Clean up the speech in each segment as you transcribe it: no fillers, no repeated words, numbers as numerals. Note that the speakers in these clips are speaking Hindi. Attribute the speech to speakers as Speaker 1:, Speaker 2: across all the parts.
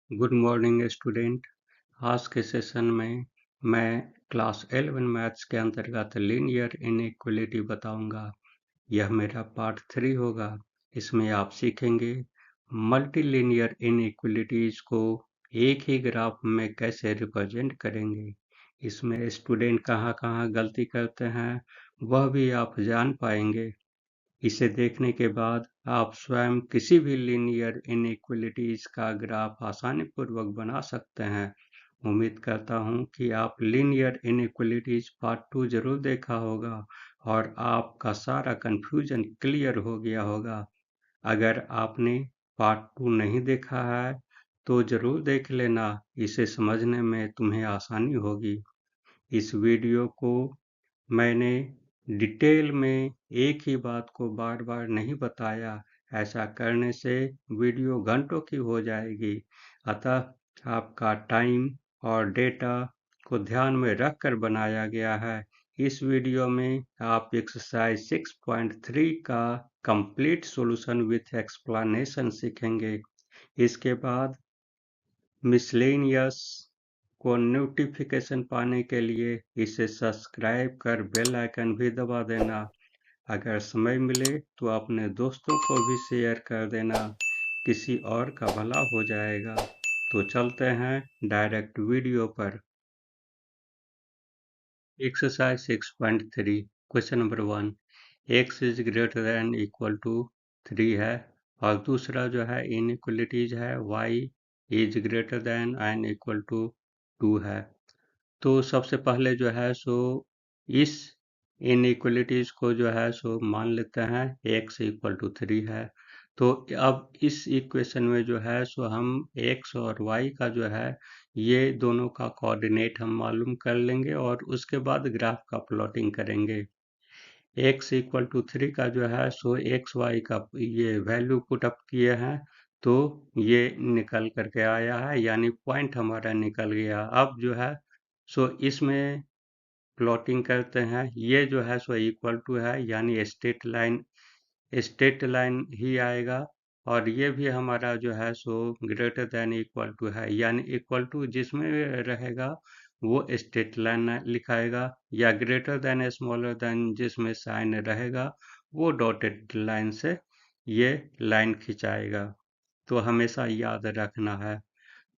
Speaker 1: Good morning student. आज के सेशन में मैं क्लास 11 मैथ्स के अंतर्गत लीनियर इनइक्वलिटी बताऊंगा। यह मेरा पार्ट 3 होगा। इसमें आप सीखेंगे मल्टीलिनियर इनइक्वलिटीज को एक ही ग्राफ में कैसे रिप्रेजेंट करेंगे। इसमें स्टूडेंट कहाँ कहाँ गलती करते हैं वह भी आप जान पाएंगे। इसे देखने के बाद आप स्वयं किसी भी लीनियर इनइक्वलिटीज का ग्राफ आसानीपूर्वक बना सकते हैं। उम्मीद करता हूं कि आप लीनियर इनइक्वलिटीज पार्ट 2 जरूर देखा होगा और आपका सारा कंफ्यूजन क्लियर हो गया होगा। अगर आपने पार्ट 2 नहीं देखा है तो जरूर देख लेना, इसे समझने में तुम्हें आसानी होगी। इस वीडियो को मैंने डिटेल में एक ही बात को बार बार नहीं बताया। ऐसा करने से वीडियो घंटों की हो जाएगी। अतः आपका टाइम और डेटा को ध्यान में रखकर बनाया गया है। इस वीडियो में आप एक्सरसाइज 6.3 का कंप्लीट सॉल्यूशन विथ एक्सप्लेनेशन सीखेंगे। इसके बाद मिसलेनियस को नोटिफिकेशन पाने के लिए इसे सब्सक्राइब कर बेल आइकन भी दबा देना। अगर समय मिले तो अपने दोस्तों को भी शेयर कर देना, किसी और का भला हो जाएगा। तो चलते हैं डायरेक्ट वीडियो पर। Exercise 6.3 question number 1, x is greater than equal to 3 है और दूसरा जो है इनइक्वलिटीज है y is greater than and equal to 2 है। तो सबसे पहले जो है सो इस इनइक्वलिटीज को जो है सो मान लेते हैं x इक्वल टू 3 है। तो अब इस इक्वेशन में जो है सो हम x और y का जो है ये दोनों का कोऑर्डिनेट हम मालूम कर लेंगे और उसके बाद ग्राफ का प्लॉटिंग करेंगे। x इक्वल टू 3 का जो है सो एक्स वाई का ये वैल्यू पुट अप किए हैं तो ये निकल करके आया है, यानी पॉइंट हमारा निकल गया। अब जो है सो इसमें प्लॉटिंग करते हैं, ये जो है सो इक्वल टू है यानी स्ट्रेट लाइन ही आएगा और ये भी हमारा जो है सो ग्रेटर देन इक्वल टू है, यानी इक्वल टू जिसमें रहेगा वो स्ट्रेट लाइन लिखाएगा या ग्रेटर देन स्मॉलर देन जिसमें साइन रहेगा वो डॉटेड लाइन से ये लाइन खिंचाएगा। तो हमेशा याद रखना है।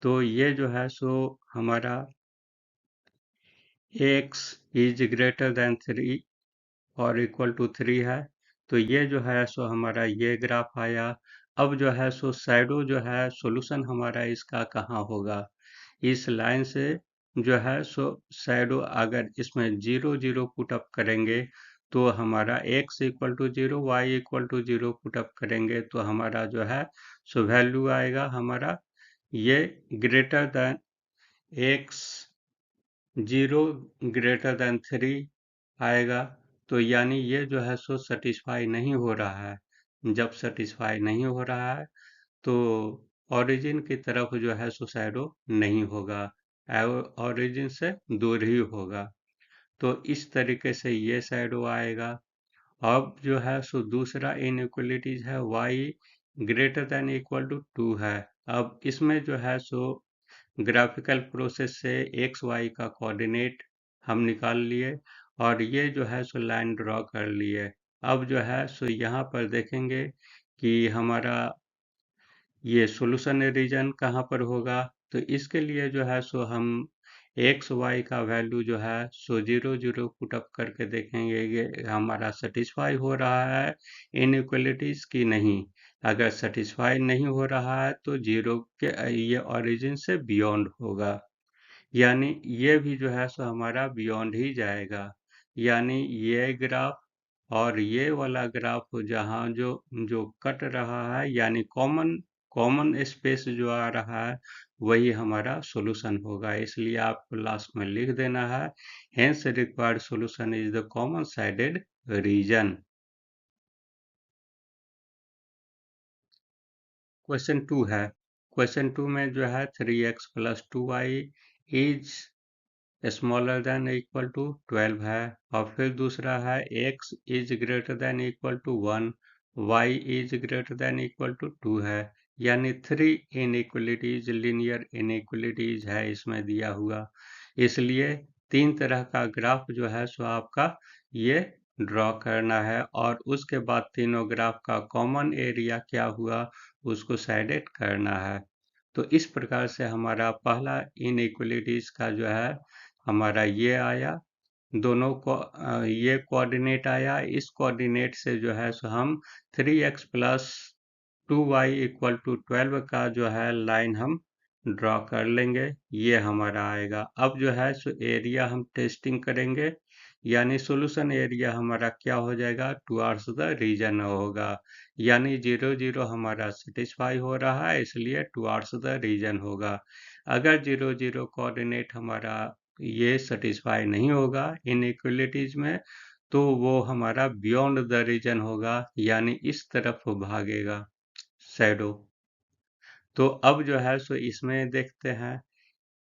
Speaker 1: तो ये जो है सो हमारा x इज ग्रेटर देन 3 और इक्वल टू 3 है। तो ये जो है सो हमारा ये ग्राफ आया। अब जो है सो शैडो जो है सॉल्यूशन हमारा इसका कहाँ होगा, इस लाइन से जो है सो शैडो अगर इसमें 0 0 पुट अप करेंगे तो हमारा x equal to 0 y equal to 0 put up करेंगे तो हमारा जो है सो वैल्यू आएगा हमारा ये greater than x 0 greater then 3 आएगा। तो यानी ये जो है सो सेटिस्फाई नहीं हो रहा है। जब सेटिस्फाई नहीं हो रहा है तो ओरिजिन की तरफ जो है सो शैडो नहीं होगा, ओरिजिन से दूर ही होगा। तो इस तरीके से ये शैडो आएगा। अब जो है सो दूसरा इनइक्वलिटीज है y greater than equal to 2 है। अब इसमें जो है सो ग्राफिकल प्रोसेस से एक्स वाई का कोऑर्डिनेट हम निकाल लिए और ये जो है सो लाइन ड्रॉ कर लिए। अब जो है सो यहाँ पर देखेंगे कि हमारा ये सॉल्यूशन रीजन कहाँ पर होगा। तो इसके लिए जो है सो हम एक्स वाई का वैल्यू जो है सो 0 0 पुट अप करके देखेंगे ये हमारा सेटिस्फाई हो रहा है इनइक्वलिटीज की नहीं। अगर सेटिस्फाई नहीं हो रहा है तो जीरो के ये ओरिजिन से बियॉन्ड होगा, यानी ये भी जो है सो हमारा बियॉन्ड ही जाएगा। यानी ये ग्राफ और ये वाला ग्राफ जहाँ जो जो कट रहा है यानी कॉमन कॉमन स्पेस जो आ रहा है वही हमारा सॉल्यूशन होगा। इसलिए आपको लास्ट में लिख देना है hence required solution is the common sided region. Question 2 है। क्वेश्चन 2 में जो है 3x plus 2y is smaller than equal to 12 है और फिर दूसरा है x is greater than equal to 1 y is greater than equal to 2 है। यानी 3 इनइक्वलिटीज लीनियर इनइक्वलिटीज है इसमें दिया हुआ, इसलिए 3 तरह का ग्राफ जो है सो आपका ये ड्रॉ करना है और उसके बाद तीनों ग्राफ का कॉमन एरिया क्या हुआ उसको साइडेड करना है। तो इस प्रकार से हमारा पहला इनइक्वलिटीज का जो है हमारा ये आया, दोनों को ये कोऑर्डिनेट आया, इस कोऑर्डिनेट से जो है सो हम 3x plus 2y equal to 12 का जो है लाइन हम ड्रॉ कर लेंगे, ये हमारा आएगा। अब जो है सो एरिया हम टेस्टिंग करेंगे, यानी सॉल्यूशन एरिया हमारा क्या हो जाएगा, टुवर्ड्स द रीजन होगा, यानी 0 0 हमारा सेटिस्फाई हो रहा है इसलिए टुवर्ड्स द रीजन होगा। अगर 0 0 कोऑर्डिनेट हमारा ये सेटिस्फाई नहीं होगा इनइक्वलिटीज में, तो वो हमारा बियॉन्ड द रीजन होगा, यानी इस तरफ भागेगा शैडो। तो अब जो है सो इसमें देखते हैं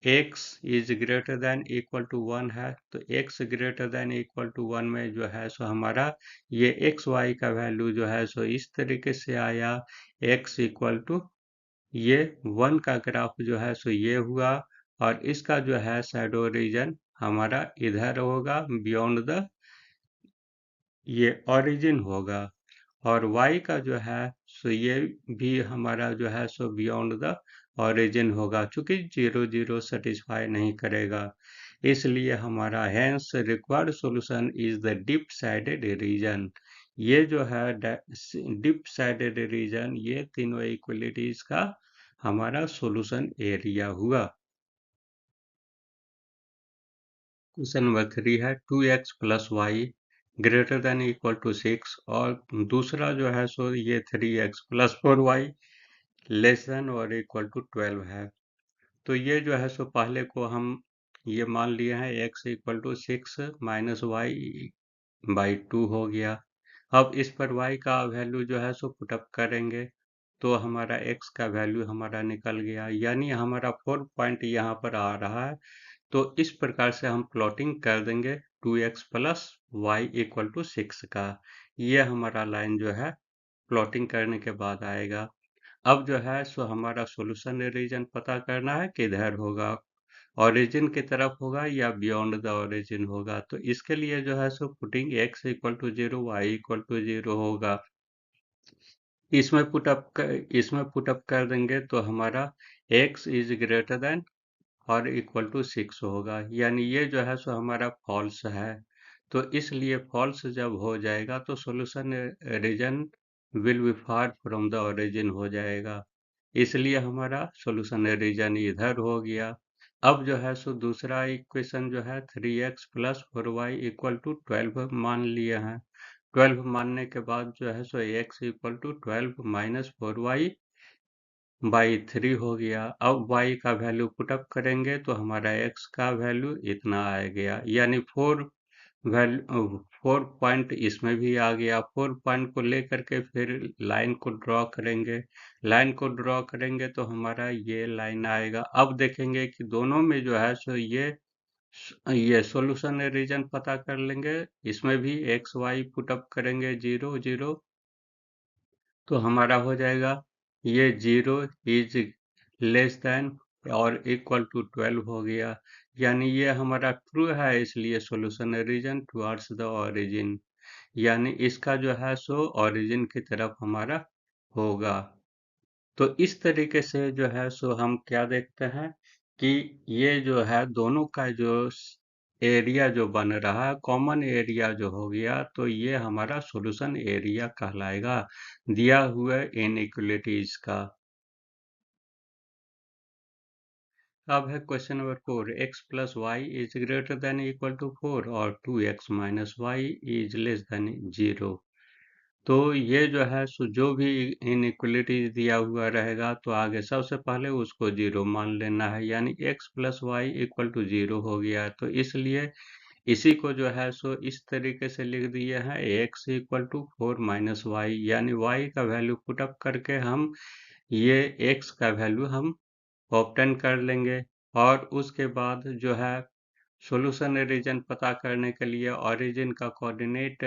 Speaker 1: x is greater than equal to 1 है, तो x greater than equal to 1 में जो है सो हमारा ये एक्स वाई का वैल्यू जो है सो इस तरीके से आया, x इक्वल टू ये 1 का ग्राफ जो है सो ये हुआ और इसका जो है शैडो रीजन हमारा इधर होगा बियॉन्ड द ये ओरिजिन होगा, और y का जो है सो ये भी हमारा जो है सो बियॉन्ड द ओरिजिन होगा, चूंकि 0 0 सेटिस्फाई नहीं करेगा, इसलिए हमारा hence required solution is the dip sided region. ये जो है डिप साइडेड रीजन ये तीनों इक्वलिटीज का हमारा सॉल्यूशन एरिया हुआ। क्वेश्चन नंबर 3 है 2x plus y greater than equal to 6 और दूसरा जो है सो ये 3x plus 4y less than और इक्वल टू 12 है। तो ये जो है सो पहले को हम ये मान लिए हैं x equal to 6 minus y by 2 हो गया। अब इस पर y का वैल्यू जो है सो पुटअप करेंगे तो हमारा x का वैल्यू हमारा निकल गया, यानी हमारा 4 पॉइंट यहाँ पर आ रहा है। तो इस प्रकार से हम प्लॉटिंग कर देंगे 2x plus y equal to 6 का, ये हमारा लाइन जो है प्लॉटिंग करने के बाद आएगा। अब जो है सो हमारा सॉल्यूशन रीजन पता करना है किधर होगा, ओरिजिन की तरफ होगा या बियॉन्ड द ओरिजिन होगा। तो इसके लिए जो है सो putting x equal to 0 y equal to 0 होगा, इसमें पुटअप कर देंगे तो हमारा x इज ग्रेटर देन और इक्वल टू 6 होगा, यानी ये जो है सो हमारा फॉल्स है। तो इसलिए फॉल्स जब हो जाएगा तो solution region will be far from the origin हो जाएगा, इसलिए हमारा सॉल्यूशन रीजन इधर हो गया। अब जो है सो दूसरा इक्वेशन जो है 3x plus 4y equal to 12 मान लिए हैं। 12 मानने के बाद जो है सो x equal to 12 minus 4y by 3 हो गया। अब y का वैल्यू पुटअप करेंगे तो हमारा x का वैल्यू इतना आ गया, यानी 4 पॉइंट इसमें भी आ गया। 4 पॉइंट को लेकर के फिर लाइन को ड्रॉ करेंगे, लाइन को ड्रॉ करेंगे तो हमारा ये लाइन आएगा। अब देखेंगे कि दोनों में जो है सो ये सॉल्यूशन रीजन पता कर लेंगे, इसमें भी एक्स वाई पुटअप करेंगे 0 0, तो हमारा हो जाएगा ये 0 इज लेस देन और इक्वल टू 12 हो गया, यानी ये हमारा ट्रू है, इसलिए solution region towards the origin, यानी इसका जो है सो ओरिजिन की तरफ हमारा होगा। तो इस तरीके से जो है सो हम क्या देखते हैं कि ये जो है दोनों का जो एरिया जो बन रहा है कॉमन एरिया जो हो गया, तो ये हमारा सॉल्यूशन एरिया कहलाएगा दिया हुआ इनइक्वलिटीज का। अब है question number 4, x plus y is greater than equal to 4 और 2x minus y is less than 0। तो ये जो है सो जो भी इनइक्वलिटीज दिया हुआ रहेगा तो आगे सबसे पहले उसको 0 मान लेना है, यानी x plus y equal to 0 हो गया। तो इसलिए इसी को जो है सो इस तरीके से लिख दिए हैं x equal to 4 minus y, यानी y का वैल्यू पुटअप करके हम ये x का वैल्यू हम ऑब्टेन कर लेंगे और उसके बाद जो है सॉल्यूशन रीजन पता करने के लिए ओरिजिन का कोऑर्डिनेट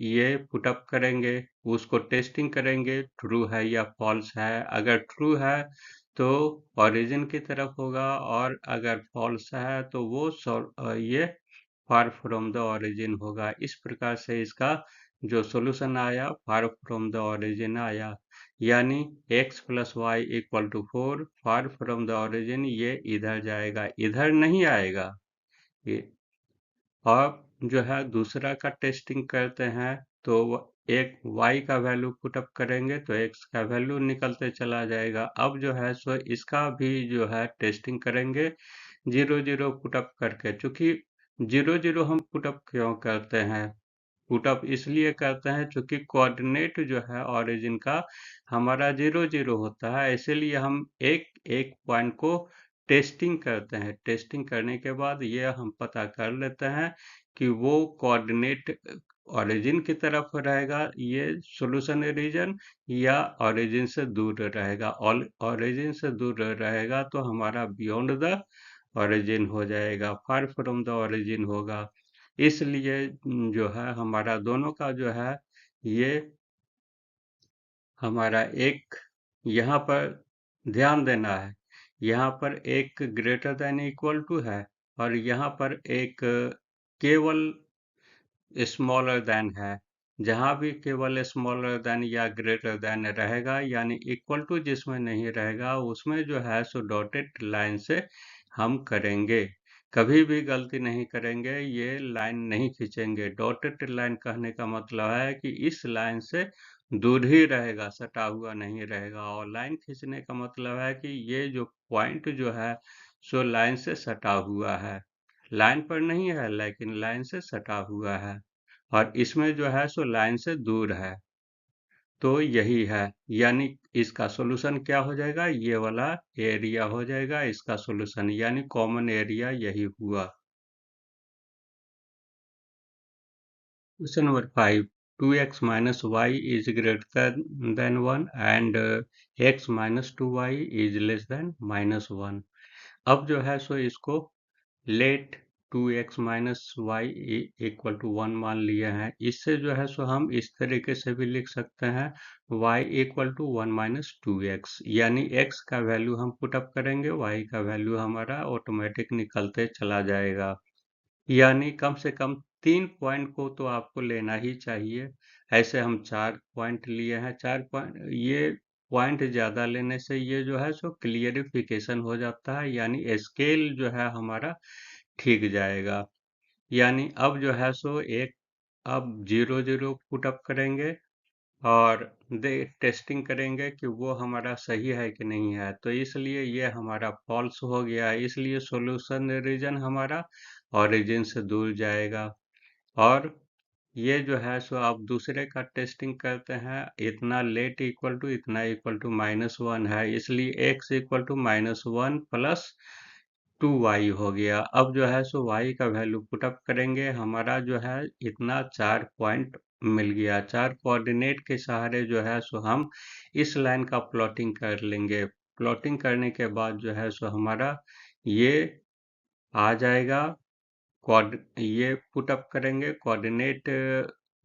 Speaker 1: ये पुटअप करेंगे, उसको टेस्टिंग करेंगे ट्रू है या फॉल्स है। अगर ट्रू है तो ओरिजिन की तरफ होगा, और अगर फॉल्स है तो वो ये फार फ्रॉम द ओरिजिन होगा। इस प्रकार से इसका जो सॉल्यूशन आया फार फ्रॉम द ओरिजिन आया, यानी x plus y equal to 4, far from the origin ये इधर जाएगा, इधर नहीं आएगा ये। और जो है दूसरा का टेस्टिंग करते हैं, तो एक y का वैल्यू पुटअप करेंगे तो x का वैल्यू निकलते चला जाएगा। अब जो है सो इसका भी जो है टेस्टिंग करेंगे 0 0 पुटअप करके। चूंकि 0 0 हम पुटअप क्यों करते हैं, पुटअप इसलिए करते हैं चूंकि कोऑर्डिनेट जो है ओरिजिन का हमारा 0 0 होता है, इसीलिए हम एक एक पॉइंट को टेस्टिंग करते हैं। टेस्टिंग करने के बाद ये हम पता कर लेते हैं कि वो कोऑर्डिनेट ओरिजिन की तरफ रहेगा ये सॉल्यूशन रीजन, या ओरिजिन से दूर रहेगा। ओरिजिन से दूर रहेगा तो हमारा बियॉन्ड द ओरिजिन हो जाएगा, फार फ्रॉम द ओरिजिन होगा। इसलिए जो है हमारा दोनों का जो है ये हमारा एक यहाँ पर ध्यान देना है, यहाँ पर एक ग्रेटर देन इक्वल टू है, और यहाँ पर एक केवल स्मॉलर देन है। जहाँ भी केवल स्मॉलर देन या ग्रेटर देन रहेगा, यानी इक्वल टू जिसमें नहीं रहेगा, उसमें जो है सो डॉटेड लाइन से हम करेंगे। कभी भी गलती नहीं करेंगे, ये लाइन नहीं खींचेंगे। डॉटेड लाइन कहने का मतलब है कि इस लाइन से दूर ही रहेगा, सटा हुआ नहीं रहेगा। और लाइन खींचने का मतलब है कि ये जो पॉइंट जो है सो लाइन से सटा हुआ है, लाइन पर नहीं है लेकिन लाइन से सटा हुआ है, और इसमें जो है सो लाइन से दूर है। तो यही है, यानी इसका सॉल्यूशन क्या हो जाएगा, ये वाला एरिया हो जाएगा इसका सॉल्यूशन, यानी कॉमन एरिया यही हुआ। Question number 5, 2x minus y is greater than 1 and x minus 2y is less than -1। अब जो है सो इसको let 2x minus y equal to 1 मान लिए हैं। इससे जो है सो हम इस तरीके से भी लिख सकते हैं y equal to 1 minus 2x, यानी x का वैल्यू हम पुटअप करेंगे, y का वैल्यू हमारा ऑटोमेटिक निकलते चला जाएगा। यानी कम से कम 3 पॉइंट को तो आपको लेना ही चाहिए। ऐसे हम 4 पॉइंट लिए हैं, 4 पॉइंट, ये पॉइंट ज़्यादा लेने से ये जो है सो क्लियरिफिकेशन हो जाता है, यानी स्केल जो है हमारा ठीक जाएगा। यानी अब जो है सो एक अब 0 0 पुटअप करेंगे और टेस्टिंग करेंगे कि वो हमारा सही है कि नहीं है। तो इसलिए ये हमारा फॉल्स हो गया, इसलिए सॉल्यूशन रीजन हमारा ओरिजिन से दूर जाएगा। और ये जो है सो आप दूसरे का टेस्टिंग करते हैं, इतना लेट इक्वल टू इतना इक्वल टू -1 है, इसलिए x equal to -1 plus 2y हो गया। अब जो है सो y का वैल्यू पुटअप करेंगे, हमारा जो है इतना 4 पॉइंट मिल गया। 4 कोऑर्डिनेट के सहारे जो है सो हम इस लाइन का प्लॉटिंग कर लेंगे। प्लॉटिंग करने के बाद जो है सो हमारा ये आ जाएगा। ये पुटअप करेंगे coordinate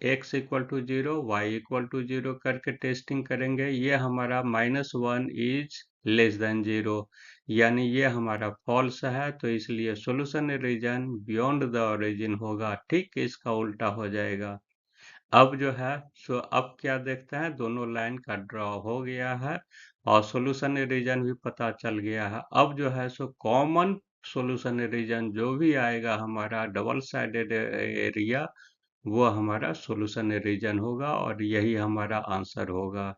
Speaker 1: x equal to 0, y equal to 0 करके टेस्टिंग करेंगे। ये हमारा -1 इज लेस देन 0, यानी ये हमारा फॉल्स है, तो इसलिए solution region beyond the origin होगा। ठीक इसका उल्टा हो जाएगा। अब जो है सो अब क्या देखते हैं, दोनों लाइन का ड्रॉ हो गया है और सॉल्यूशन रीजन भी पता चल गया है। अब जो है सो कॉमन सॉल्यूशन रीजन जो भी आएगा हमारा डबल साइडेड एरिया, वो हमारा सॉल्यूशन रीजन होगा और यही हमारा आंसर होगा।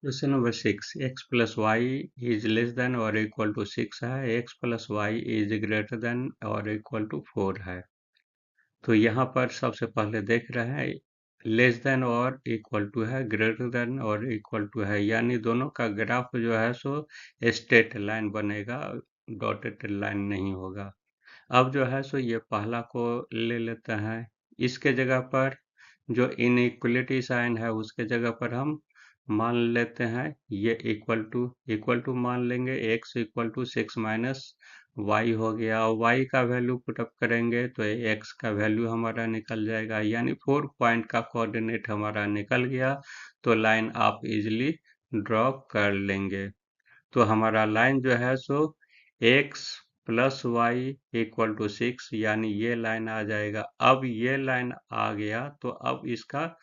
Speaker 1: Question number 6, x plus y is less than और इक्वल टू 6 है, x plus y is greater than और इक्वल टू 4 है। तो यहाँ पर सबसे पहले देख रहे हैं लेस देन और इक्वल टू है, ग्रेटर देन और इक्वल टू है, यानी दोनों का ग्राफ जो है सो स्ट्रेट लाइन बनेगा, डॉटेड लाइन नहीं होगा। अब जो है सो ये पहला को ले लेते हैं, इसके जगह पर जो इनइक्वलिटी साइन है उसके जगह पर हम मान लेते हैं ये इक्वल टू मान लेंगे, x equal to 6 minus y हो गया, और y का वैल्यू पुटअप करेंगे तो x का वैल्यू हमारा निकल जाएगा, यानी 4 पॉइंट का कोऑर्डिनेट हमारा निकल गया। तो लाइन आप इजीली ड्रॉ कर लेंगे। तो हमारा लाइन जो है सो x plus y equal to 6, यानी ये लाइन आ जाएगा। अब ये लाइन आ गया तो अब इसका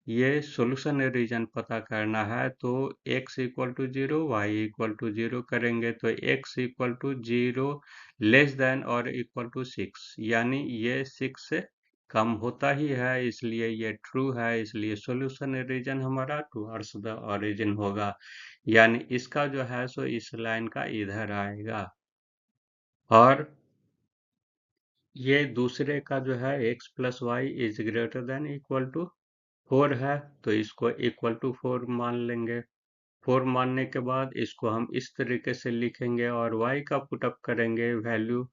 Speaker 1: ये सॉल्यूशन रीजन पता करना है। तो x equal to 0, y equal to 0 करेंगे तो x equal to 0 less than और इक्वल टू 6, यानी ये 6 से कम होता ही है, इसलिए ये ट्रू है, इसलिए सॉल्यूशन रीजन हमारा टुवर्ड्स द ओरिजिन होगा, यानी इसका जो है सो इस लाइन का इधर आएगा। और ये दूसरे का जो है x plus y is greater than equal to 4 है, तो इसको इक्वल टू 4 मान लेंगे। 4 मानने के बाद इसको हम इस तरीके से लिखेंगे और y का पुटअप करेंगे वैल्यू,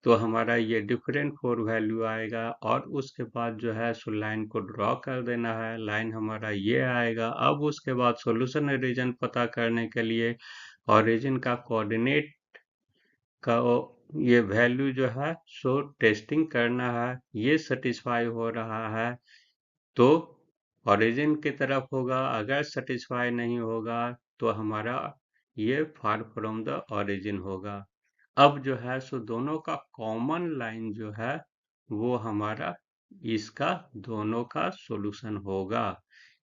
Speaker 1: तो हमारा ये डिफरेंट 4 वैल्यू आएगा। और उसके बाद जो है सो लाइन को ड्रॉ कर देना है, लाइन हमारा ये आएगा। अब उसके बाद सॉल्यूशन रीजन पता करने के लिए ओरिजिन का कोऑर्डिनेट का ये वैल्यू जो है सो टेस्टिंग करना है, ये सेटिस्फाई हो रहा है तो ओरिजिन की तरफ होगा, अगर सेटिस्फाई नहीं होगा तो हमारा ये फार फ्रॉम द ओरिजिन होगा। अब जो है सो दोनों का कॉमन लाइन जो है वो हमारा इसका दोनों का सॉल्यूशन होगा।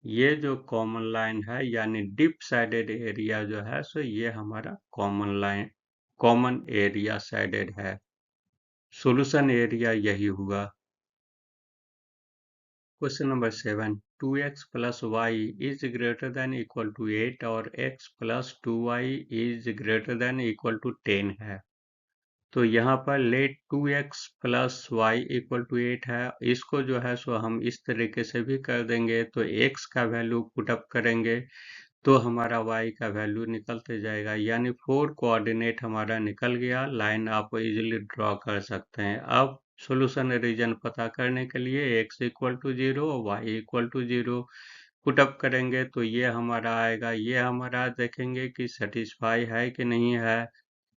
Speaker 1: ये जो कॉमन लाइन है यानी डिप साइडेड एरिया जो है सो ये हमारा common line, common area shaded है, सॉल्यूशन एरिया यही हुआ। Question number 7, 2x plus y is greater than equal to 8 और x plus 2y is greater than equal to 10 है। तो यहाँ पर let 2x plus y equal to 8 है, इसको जो है सो हम इस तरीके से भी कर देंगे। तो x का वैल्यू पुटअप करेंगे तो हमारा y का वैल्यू निकलते जाएगा, यानी 4 कोऑर्डिनेट हमारा निकल गया। लाइन आप इजीली ड्रॉ कर सकते हैं। अब सॉल्यूशन रीजन पता करने के लिए x equal to 0, y equal to 0 put up करेंगे तो ये हमारा आएगा। ये हमारा देखेंगे कि सेटिस्फाई है कि नहीं है,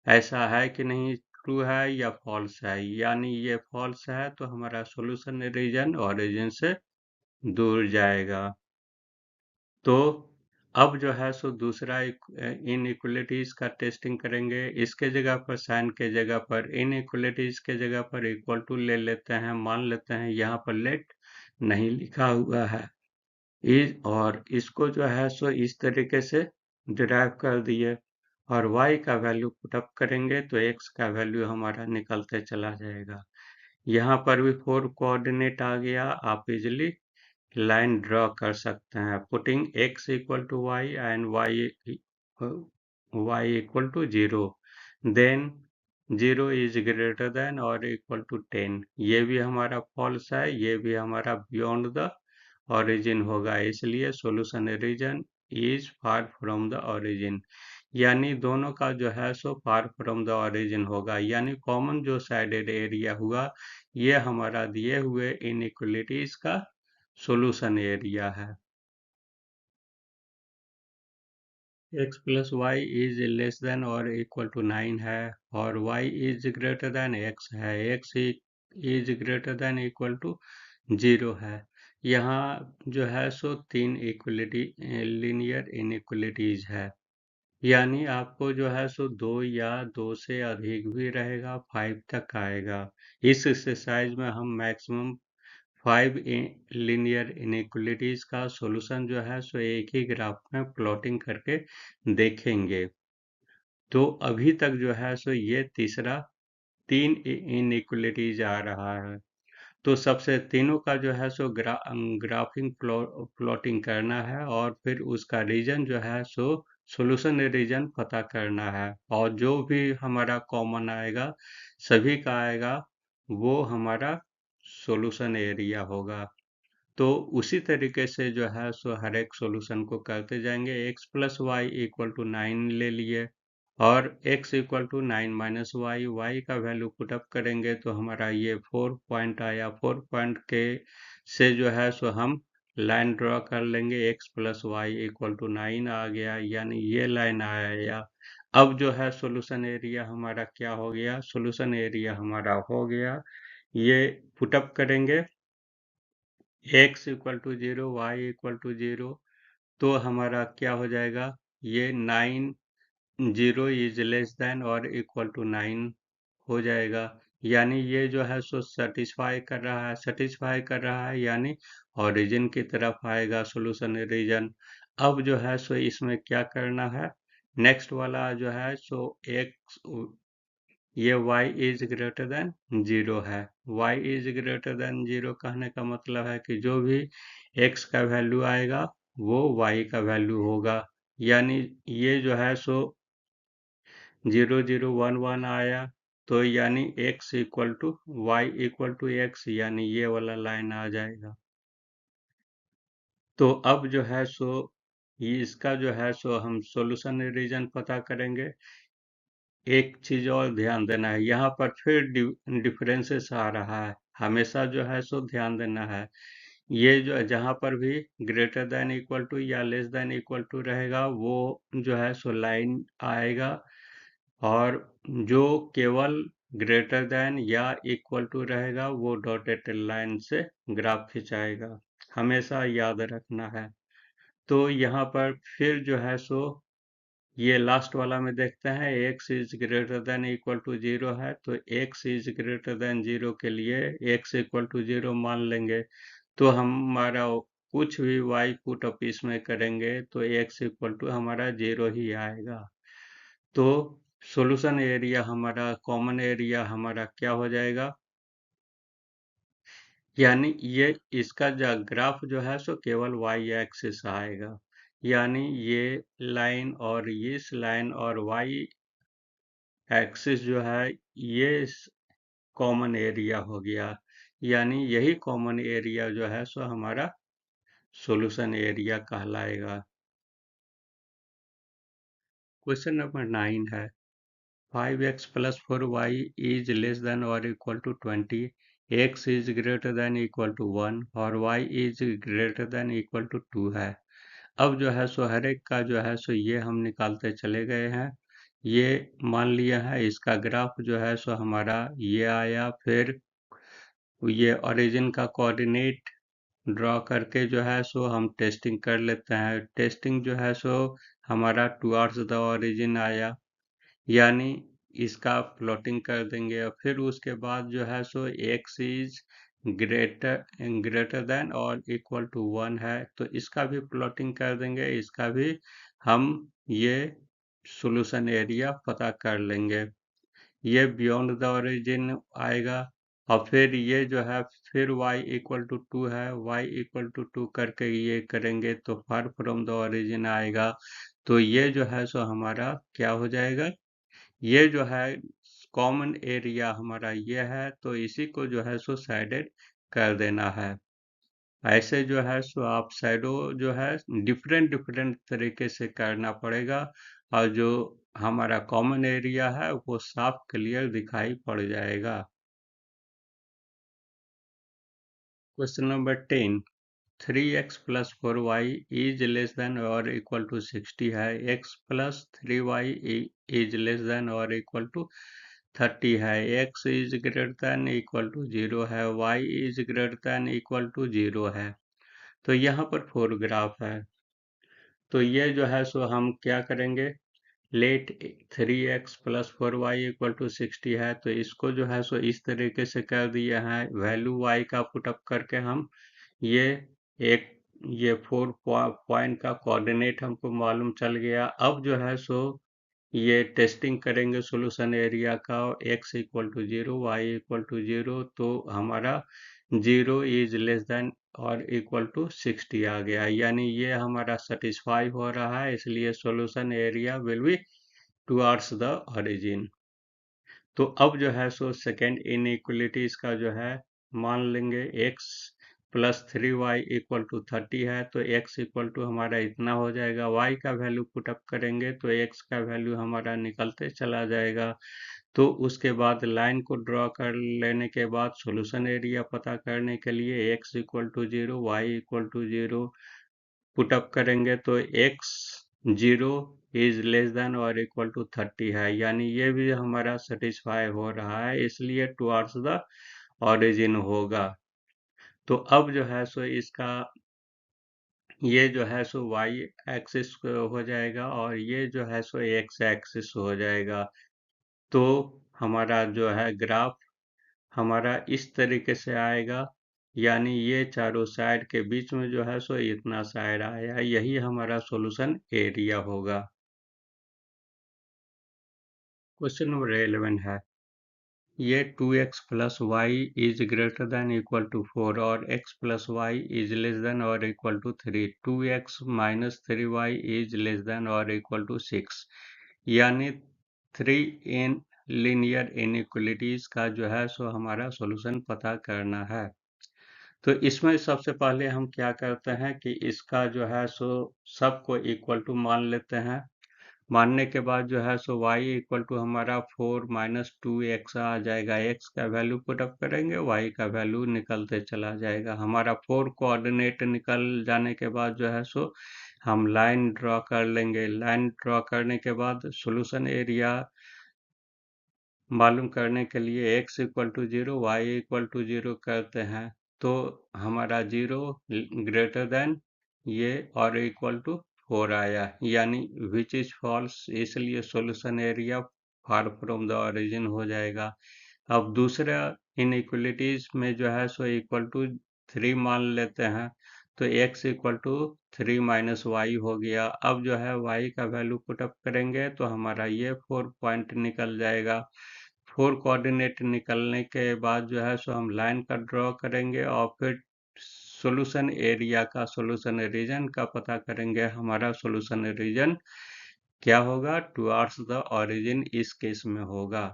Speaker 1: ऐसा है कि नहीं, ट्रू है या फॉल्स है, यानी ये फॉल्स है तो हमारा सॉल्यूशन रीजन ओरिजिन से दूर जाएगा। तो अब जो है सो दूसरा इनइक्वलिटीज का टेस्टिंग करेंगे। इसके जगह पर साइन के जगह पर इनइक्वलिटीज के जगह पर इक्वल टू ले लेते हैं, मान लेते हैं यहाँ पर लेट नहीं लिखा हुआ है इज, और इसको जो है सो इस तरीके से डिराइव कर दिए और y का वैल्यू पुटअप करेंगे तो x का वैल्यू हमारा निकलते चला जाएगा। यहाँ पर भी 4 कोऑर्डिनेट आ गया, आप इजिली लाइन ड्रॉ कर सकते हैं putting x equal to y and y equal to 0, then 0 is greater than और इक्वल टू 10। ये भी हमारा फॉल्स है, ये भी हमारा बियॉन्ड द ओरिजिन होगा, इसलिए solution region is far from the origin, यानी दोनों का जो है so far from the origin होगा, यानी कॉमन जो साइडेड एरिया हुआ ये हमारा दिए हुए इनइक्वलिटीज का सॉल्यूशन एरिया है। x plus y is less than और इक्वल टू 9 है और y is greater than x है, x is greater than equal to 0 है। यहाँ जो है सो 3 इक्वलिटी लीनियर इनइक्वलिटीज है, यानी आपको जो है सो 2 या 2 से अधिक भी रहेगा, 5 तक आएगा। इस एक्सरसाइज में हम मैक्सिमम 5 लीनियर इनइक्वलिटीज का सॉल्यूशन जो है सो एक ही ग्राफ में प्लॉटिंग करके देखेंगे। तो अभी तक जो है सो ये तीसरा 3 इनइक्वलिटीज आ रहा है। तो सबसे तीनों का जो है सो ग्राफिंग प्लॉटिंग करना है और फिर उसका रीजन जो है सो सॉल्यूशन रीजन पता करना है, और जो भी हमारा कॉमन आएगा सभी का आएगा वो हमारा सॉल्यूशन एरिया होगा। तो उसी तरीके से जो है सो हर एक सॉल्यूशन को करते जाएंगे। x plus y equal to 9 ले लिए और x equal to 9 minus y, y का वैल्यू पुटअप करेंगे तो हमारा ये 4 पॉइंट आया। 4 पॉइंट के से जो है सो हम लाइन ड्रॉ कर लेंगे, x plus y equal to 9 आ गया, यानी ये लाइन आया। अब जो है सोल्यूशन एरिया हमारा क्या हो गया, सोल्यूशन एरिया हमारा हो गया, ये पुटअप करेंगे x equal to 0, y equal to 0, तो हमारा क्या हो जाएगा, ये 9 0 इज लेस देन और इक्वल टू 9 हो जाएगा। यानी ये जो है सो सेटिस्फाई कर रहा है, यानी ओरिजिन की तरफ आएगा सोल्यूशन रीजन। अब जो है सो इसमें क्या करना है, नेक्स्ट वाला जो है सो x, ये y इज ग्रेटर देन 0 है। y इज ग्रेटर देन 0 कहने का मतलब है कि जो भी x का वैल्यू आएगा वो y का वैल्यू होगा। यानी ये जो है सो 0 0 1 1 आया, तो यानी x equal to y equal to x, यानी ये वाला लाइन आ जाएगा। तो अब जो है सो ये इसका जो है सो हम सॉल्यूशन रीजन पता करेंगे। एक चीज और ध्यान देना है, यहाँ पर फिर डिफरेंसेस आ रहा है, हमेशा जो है सो ध्यान देना है। ये जो जहाँ पर भी ग्रेटर देन इक्वल टू या लेस देन इक्वल टू रहेगा वो जो है सो लाइन आएगा, और जो केवल ग्रेटर देन या इक्वल टू रहेगा वो डॉटेड लाइन से ग्राफ खिंचाएगा, हमेशा याद रखना है। तो यहाँ पर फिर जो है सो ये लास्ट वाला में देखते हैं, x is greater than equal to 0 है, तो x इज ग्रेटर देन 0 के लिए x इक्वल टू 0 मान लेंगे, तो हमारा कुछ भी y पुट अप इसमें करेंगे तो x इक्वल टू हमारा 0 ही आएगा। तो सॉल्यूशन एरिया हमारा, कॉमन एरिया हमारा क्या हो जाएगा, यानी ये इसका जो ग्राफ जो है सो केवल y एक्सिस आएगा, यानी ये लाइन और इस लाइन और y एक्सिस जो है ये कॉमन एरिया हो गया, यानी यही कॉमन एरिया जो है सो हमारा सॉल्यूशन एरिया कहलाएगा। क्वेश्चन नंबर 9 है, 5x plus 4y is less than or equal to 20, x is greater than equal to 1 और y is greater than equal to 2 है। अब जो है सो हर एक का जो है सो ये हम निकालते चले गए हैं। ये मान लिया है, इसका ग्राफ जो है सो हमारा ये आया, फिर ये ओरिजिन का कोऑर्डिनेट ड्रॉ करके जो है सो हम टेस्टिंग कर लेते हैं। टेस्टिंग जो है सो हमारा टुवर्ड्स द ओरिजिन आया, यानी इसका प्लॉटिंग कर देंगे, और फिर उसके बाद जो है सो x is greater greater than और इक्वल टू 1 है, तो इसका भी प्लॉटिंग कर देंगे, इसका भी हम ये सॉल्यूशन एरिया पता कर लेंगे। ये बियॉन्ड द ओरिजिन आएगा, और फिर ये जो है फिर y इक्वल टू 2 है, y इक्वल टू 2 करके ये करेंगे तो फार फ्रॉम द ओरिजिन आएगा, तो ये जो है सो हमारा क्या हो जाएगा, ये जो है कॉमन एरिया हमारा ये है, तो इसी को जो है सो साइडेड कर देना है। ऐसे जो है सो आप शैडो जो है डिफरेंट डिफरेंट तरीके से करना पड़ेगा, और जो हमारा कॉमन एरिया है वो साफ क्लियर दिखाई पड़ जाएगा। Question number 10, 3x plus 4y is less than or equal to 60 है, x plus 3y is less than or equal to 30 है, x is greater than equal to 0 है, y is greater than equal to 0 है। तो यहाँ पर फोरग्राफ है, तो ये जो है सो हम क्या करेंगे, late 3x plus 4y equal to 60 है, तो इसको जो है सो इस तरीके से कर दिया है, वैल्यू y का पुटअप करके हम ये एक ये 4 पॉइंट का कोऑर्डिनेट हमको मालूम चल गया। अब जो है सो ये टेस्टिंग करेंगे सॉल्यूशन एरिया का, x equal to 0, y equal to 0, तो हमारा 0 इज लेस देन और इक्वल टू 60 आ गया, यानी ये हमारा सेटिस्फाई हो रहा है, इसलिए solution area will be towards the origin. तो अब जो है सो सेकेंड इनइक्वलिटीज का जो है मान लेंगे, x plus 3y equal to 30 है, तो x इक्वल टू हमारा इतना हो जाएगा। y का वैल्यू पुटअप करेंगे तो x का वैल्यू हमारा निकलते चला जाएगा। तो उसके बाद लाइन को ड्रॉ कर लेने के बाद सॉल्यूशन एरिया पता करने के लिए x equal to 0, y equal to 0 put up करेंगे तो x 0 इज लेस देन और इक्वल टू 30 है, यानी ये भी हमारा सेटिस्फाई हो रहा है, इसलिए टुवर्ड्स द ओरिजिन होगा। तो अब जो है सो इसका ये जो है सो y एक्सिस हो जाएगा और ये जो है सो x एक्सिस हो जाएगा। तो हमारा जो है ग्राफ हमारा इस तरीके से आएगा, यानी ये चारों साइड के बीच में जो है सो इतना साइड आया, यही हमारा सॉल्यूशन एरिया होगा। क्वेश्चन नंबर 11 है, ये 2x plus y is greater than equal to 4 और x plus y is less than और equal to 3, 2x minus 3y is less than और इक्वल टू 6, यानी 3 इन लीनियर इनइक्वलिटीज का जो है सो हमारा सॉल्यूशन पता करना है। तो इसमें सबसे पहले हम क्या करते हैं कि इसका जो है सो सबको इक्वल टू मान लेते हैं। मानने के बाद जो है सो y इक्वल टू हमारा 4 माइनस 2x आ जाएगा। x का वैल्यू पुटअप करेंगे, y का वैल्यू निकलते चला जाएगा। हमारा 4 कोऑर्डिनेट निकल जाने के बाद जो है सो हम लाइन ड्रॉ कर लेंगे। लाइन ड्रॉ करने के बाद सॉल्यूशन एरिया मालूम करने के लिए x equal to 0, y equal to 0 करते हैं तो हमारा 0 ग्रेटर देन ये और इक्वल टू 4 आया, यानी विच इज फॉल्स, इसलिए solution area far from the origin हो जाएगा। अब दूसरा इनइक्वलिटीज में जो है सो इक्वल टू 3 मान लेते हैं तो x equal to 3 minus y हो गया। अब जो है y का वैल्यू पुटअप करेंगे तो हमारा ये 4 पॉइंट निकल जाएगा। 4 कोऑर्डिनेट निकलने के बाद जो है सो हम लाइन का ड्रॉ करेंगे और फिर सॉल्यूशन एरिया का सॉल्यूशन रीजन का पता करेंगे। हमारा सॉल्यूशन रीजन क्या होगा, टुवर्ड्स द ओरिजिन इस केस में होगा।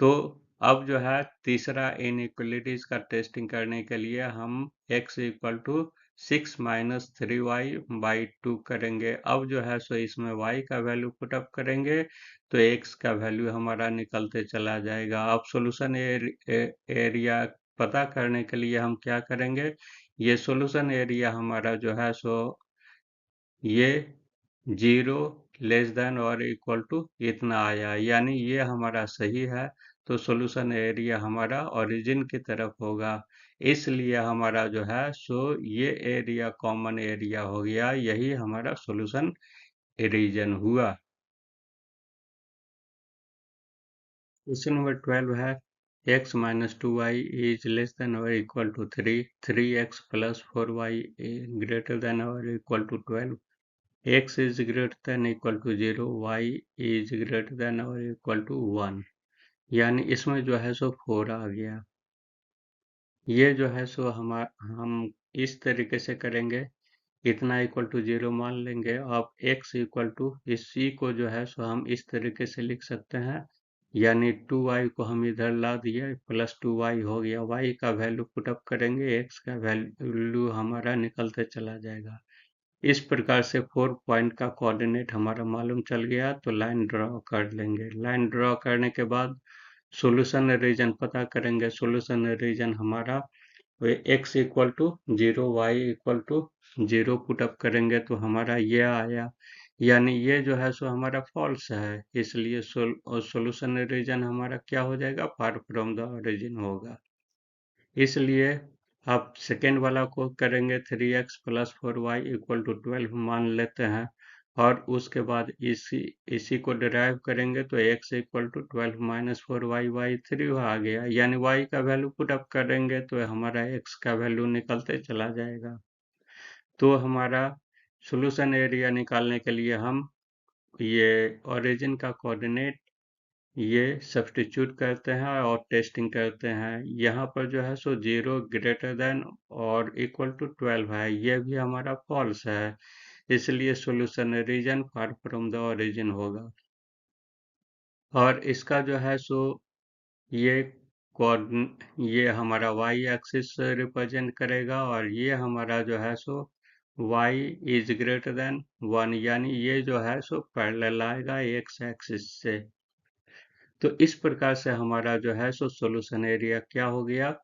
Speaker 1: तो अब जो है तीसरा इनइक्वलिटीज का टेस्टिंग करने के लिए हम x equal to 6 minus 3y by 2 करेंगे। अब जो है सो इसमें y का वैल्यू पुटअप करेंगे तो x का वैल्यू हमारा निकलते चला जाएगा। अब सॉल्यूशन एरिया पता करने के लिए हम क्या करेंगे, ये सॉल्यूशन एरिया हमारा जो है सो ये 0 लेस देन और इक्वल टू इतना आया, यानी ये हमारा सही है। तो सॉल्यूशन एरिया हमारा ओरिजिन की तरफ होगा, इसलिए हमारा जो है सो ये एरिया कॉमन एरिया हो गया, यही हमारा सॉल्यूशन रीजन हुआ। क्वेश्चन नंबर 12 है, x minus 2y is less than और equal to 3, 3x plus 4y greater than और equal to 12, x is greater than equal to 0, y is greater than or equal to 1, यानी इसमें जो है सो 4 आ गया। ये जो है सो हम इस तरीके से करेंगे, इतना इक्वल टू 0 मान लेंगे। अब x इक्वल टू इसी को जो है सो हम इस तरीके से लिख सकते हैं, यानी 2y को हम इधर ला दिए प्लस 2y हो गया। y का वैल्यू पुटअप करेंगे, x का वैल्यू हमारा निकलते चला जाएगा। इस प्रकार से 4 पॉइंट का कोऑर्डिनेट हमारा मालूम चल गया तो लाइन ड्रॉ कर लेंगे। लाइन ड्रॉ करने के बाद सॉल्यूशन रीजन पता करेंगे। सॉल्यूशन रीजन हमारा x equal to 0, y equal to 0 put up करेंगे तो हमारा ये आया, यानी ये जो है सो हमारा फॉल्स है, इसलिए सॉल्यूशन रीजन हमारा क्या हो जाएगा, फार फ्रॉम द ओरिजिन होगा। इसलिए आप सेकेंड वाला को करेंगे, 3x plus 4y equal to 12 मान लेते हैं और उसके बाद इसी को डिराइव करेंगे तो x equal to 12 minus 4y y 3 आ गया, यानी y का वैल्यू पुटअप करेंगे तो हमारा x का वैल्यू निकलते चला जाएगा। तो हमारा सॉल्यूशन एरिया निकालने के लिए हम ये ओरिजिन का कोऑर्डिनेट ये सब्स्टिट्यूट करते हैं और टेस्टिंग करते हैं। यहाँ पर जो है सो 0 ग्रेटर देन और इक्वल टू 12 है, ये भी हमारा फॉल्स है, इसलिए solution region far from the origin होगा। और इसका जो है सो ये ये हमारा y एक्सिस रिप्रेजेंट करेगा और ये हमारा जो है सो y इज ग्रेटर देन 1, यानी ये जो है सो पैरेलल आएगा x एक्सिस से। तो इस प्रकार से हमारा जो है सो सोल्यूशन एरिया क्या हो गया।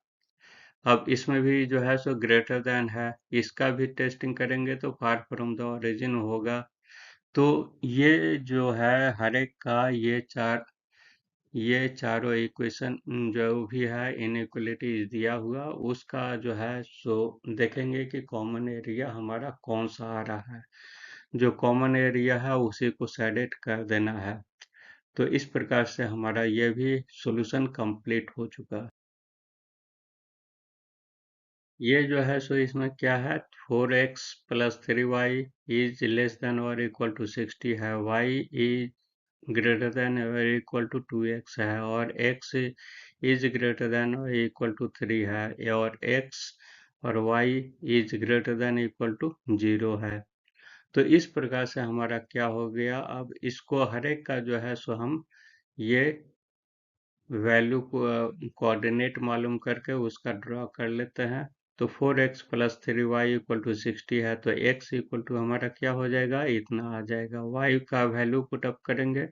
Speaker 1: अब इसमें भी जो है सो ग्रेटर देन है, इसका भी टेस्टिंग करेंगे तो फार फ्रॉम द ओरिजिन होगा। तो ये जो है हर एक का ये चारों इक्वेशन जो भी है इनइक्वलिटीज दिया हुआ उसका जो है सो देखेंगे कि कॉमन एरिया हमारा कौन सा आ रहा है। जो कॉमन एरिया है उसी को सेलेक्ट कर देना है। तो इस प्रकार से हमारा ये भी सॉल्यूशन कंप्लीट हो चुका है। ये जो है सो इसमें क्या है, 4x plus 3y is less than और इक्वल टू 60 है, y इज ग्रेटर देन और इक्वल टू 2x है, और x इज ग्रेटर देन और इक्वल टू 3 है, और x और y is greater than equal to 0 है। तो इस प्रकार से हमारा क्या हो गया, अब इसको हर एक का जो है सो हम ये वैल्यू को कोऑर्डिनेट मालूम करके उसका ड्रा कर लेते हैं। तो 4x plus 3y equal to 60 है, तो x इक्वल टू हमारा क्या हो जाएगा, इतना आ जाएगा। y का वैल्यू पुटअप करेंगे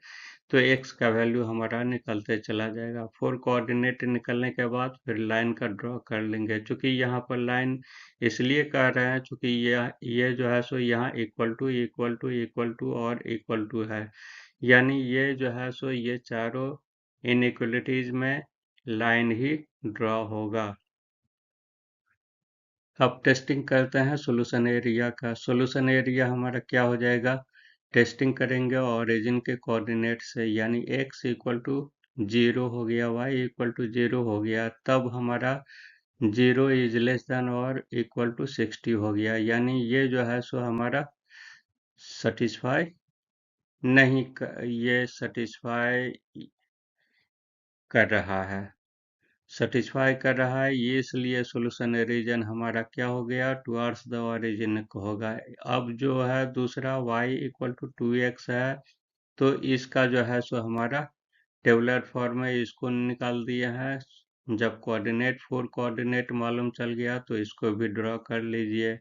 Speaker 1: तो x का वैल्यू हमारा निकलते चला जाएगा। 4 कोऑर्डिनेट निकलने के बाद फिर लाइन का ड्रॉ कर लेंगे। चूंकि यहाँ पर लाइन इसलिए कर रहे हैं चूंकि ये जो है सो यहाँ equal to equal to equal to or equal to है, यानी ये जो है सो ये चारों इनइक्वलिटीज में लाइन ही ड्रॉ होगा। अब टेस्टिंग करते हैं सॉल्यूशन एरिया का। सॉल्यूशन एरिया हमारा क्या हो जाएगा, टेस्टिंग करेंगे ओरिजिन के कोऑर्डिनेट से, यानी x इक्वल टू 0 हो गया, y इक्वल टू 0 हो गया, तब हमारा 0 इज लेस देन और इक्वल टू 60 हो गया, यानी ये जो है सो हमारा सेटिस्फाई नहीं ये सेटिस्फाई कर रहा है, सेटिस्फाई कर रहा है, ये इसलिए सॉल्यूशन रीजन हमारा क्या हो गया, टुवर्ड्स द ओरिजिन होगा। अब जो है दूसरा y इक्वल टू 2x है, तो इसका जो है सो हमारा टेबुलर फॉर्म में इसको निकाल दिया है। जब कोऑर्डिनेट 4 कोऑर्डिनेट मालूम चल गया तो इसको भी ड्रॉ कर लीजिए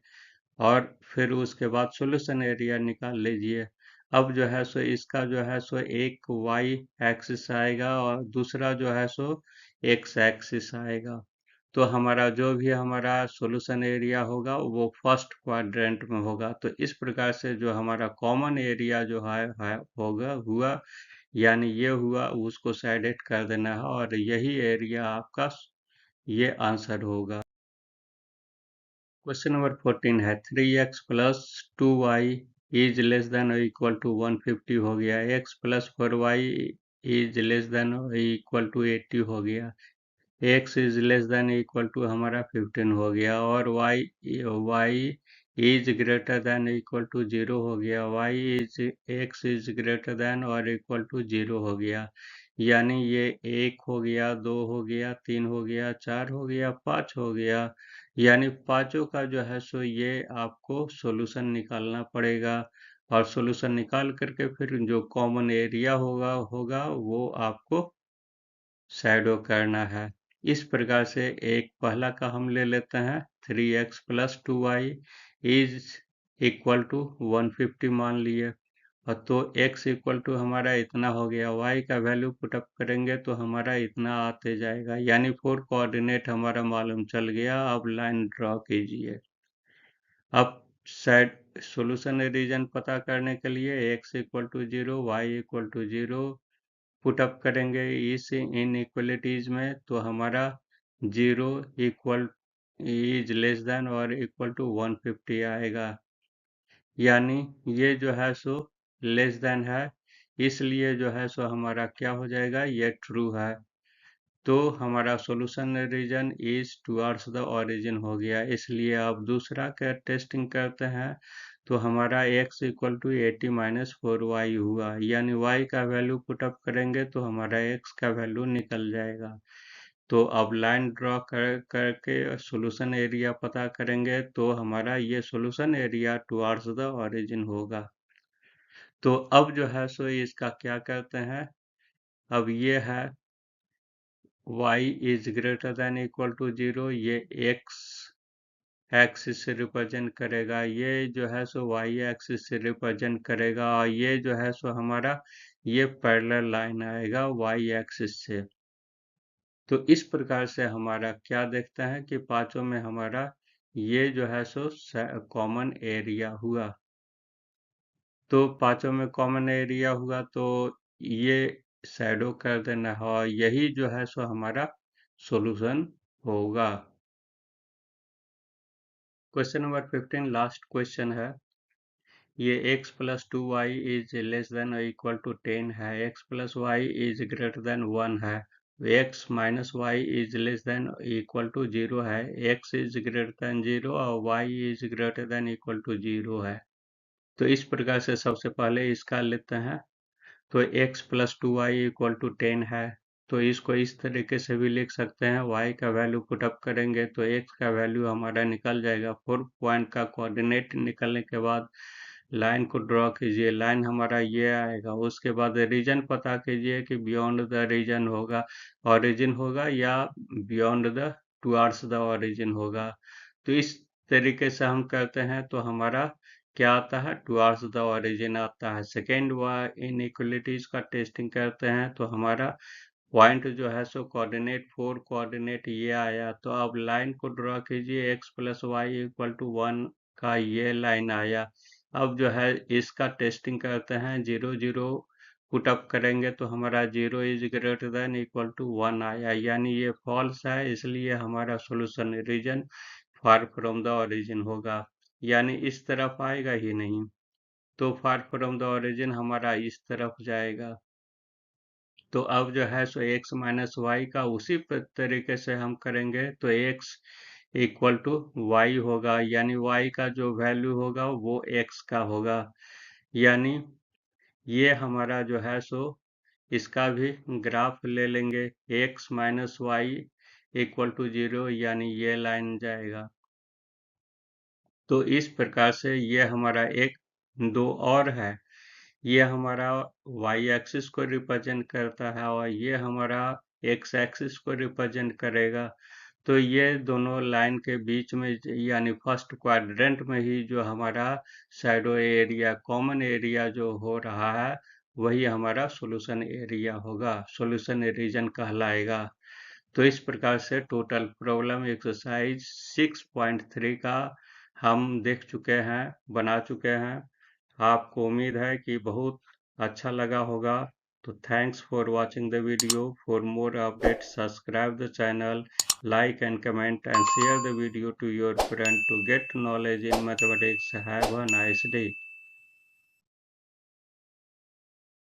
Speaker 1: और फिर उसके बाद सॉल्यूशन एरिया निकाल लीजिए। अब जो है सो इसका जो है सो एक y एक्सिस आएगा और दूसरा जो है सो x एक्सिस आएगा। तो हमारा जो भी हमारा सॉल्यूशन एरिया होगा वो फर्स्ट क्वाड्रेंट में होगा। तो इस प्रकार से जो हमारा कॉमन एरिया जो है होगा हुआ, यानी ये हुआ, उसको साइड कर देना है और यही एरिया आपका ये आंसर होगा। क्वेश्चन नंबर 14 है 3x plus 2y is less than और इक्वल टू 150 हो गया, x plus 4y is less than और इक्वल टू 80 हो गया, x is less than equal to हमारा 15 हो गया, और y is greater than equal to 0 हो गया, x इज ग्रेटर देन और इक्वल टू 0 हो गया, यानी ये 1 हो गया, 2 हो गया, 3 हो गया, 4 हो गया, 5 हो गया, यानी पांचों का जो है सो ये आपको सॉल्यूशन निकालना पड़ेगा। और सॉल्यूशन निकाल करके फिर जो कॉमन एरिया होगा वो आपको शैडो करना है। इस प्रकार से एक पहला का हम ले लेते हैं, 3x plus 2y is equal to 150 मान लिए, और तो x इक्वल टू हमारा इतना हो गया, y का वैल्यू पुटअप करेंगे तो हमारा इतना आते जाएगा, यानी 4 कोऑर्डिनेट हमारा मालूम चल गया। अब लाइन ड्रॉ कीजिए। अब सेट सॉल्यूशन रीजन पता करने के लिए x equal to 0, y equal to 0 put up करेंगे इस इनइक्वलिटीज में, तो हमारा 0 इक्वल इज लेस देन और इक्वल टू 150 आएगा, यानी ये जो है सो लेस देन है, इसलिए जो है सो हमारा क्या हो जाएगा, ये ट्रू है। तो हमारा solution region is towards the origin हो गया। इसलिए अब दूसरा का टेस्टिंग करते हैं, तो हमारा x equal to 80 minus 4y हुआ, यानी y का वैल्यू पुटअप करेंगे तो हमारा x का वैल्यू निकल जाएगा। तो अब लाइन ड्रॉ करके सॉल्यूशन एरिया पता करेंगे तो हमारा ये solution area towards the origin होगा। तो अब जो है सो इसका क्या करते हैं, अब ये है y is greater than equal to 0, ये x एक्सिस से रिप्रेजेंट करेगा, ये जो है सो y एक्सिस से रिप्रेजेंट करेगा, और ये जो है सो हमारा ये पैरेलल लाइन आएगा y एक्सिस से। तो इस प्रकार से हमारा क्या देखता है कि पांचों में हमारा ये जो है सो कॉमन एरिया हुआ। तो पांचों में कॉमन एरिया हुआ तो ये शैडो कर देना है, और यही जो है सो हमारा सॉल्यूशन होगा। क्वेश्चन नंबर 15 लास्ट क्वेश्चन है। ये x plus 2y is less than equal to 10 है, x plus y is greater than 1 है, x minus y is less than equal to 0 है, x इज ग्रेटर देन 0 और y is greater than equal to 0 है। तो इस प्रकार से सबसे पहले इसका लेते हैं। तो x plus 2y equal to 10 है, तो इसको इस तरीके से भी लिख सकते हैं। y का वैल्यू पुटअप करेंगे तो x का वैल्यू हमारा निकल जाएगा। 4 पॉइंट का कोऑर्डिनेट निकलने के बाद लाइन को ड्रॉ कीजिए, लाइन हमारा ये आएगा। उसके बाद रीजन पता कीजिए कि बियॉन्ड द रीजन होगा, ओरिजिन होगा, या beyond the towards the origin होगा। तो इस तरीके से हम करते हैं तो हमारा क्या आता है, टुवार्ड्स द ओरिजिन आता है। सेकेंड इनइक्वलिटीज का टेस्टिंग करते हैं तो हमारा पॉइंट जो है सो कोऑर्डिनेट 4 कोऑर्डिनेट ये आया। तो अब लाइन को ड्रॉ कीजिए, x plus y equal to 1 का ये लाइन आया। अब जो है इसका टेस्टिंग करते हैं, 0 0 पुटअप करेंगे तो हमारा 0 is greater than equal to 1 आया, यानी ये फॉल्स है, इसलिए हमारा solution region far from the origin होगा, यानी इस तरफ आएगा ही नहीं। तो फार फ्रॉम द ओरिजिन हमारा इस तरफ जाएगा। तो अब जो है सो x माइनस वाई का उसी तरीके से हम करेंगे तो x इक्वल टू वाई होगा, यानी y का जो वैल्यू होगा वो x का होगा। यानी ये हमारा जो है सो इसका भी ग्राफ ले लेंगे, x minus y equal to 0, यानी ये लाइन जाएगा। तो इस प्रकार से ये हमारा एक दो और है, ये हमारा y एक्सिस को रिप्रेजेंट करता है और ये हमारा x एक्सिस को रिप्रेजेंट करेगा। तो ये दोनों लाइन के बीच में यानी फर्स्ट क्वाड्रेंट में ही जो हमारा शैडो एरिया कॉमन एरिया जो हो रहा है वही हमारा सॉल्यूशन एरिया होगा, सॉल्यूशन रीजन कहलाएगा। तो इस प्रकार से टोटल प्रॉब्लम एक्सरसाइज 6.3 का हम देख चुके हैं, बना चुके हैं। आपको उम्मीद है कि बहुत अच्छा लगा होगा। तो thanks for watching the video. For more update subscribe the channel, like and comment and share the video to your friend to get knowledge in mathematics. Have a nice day.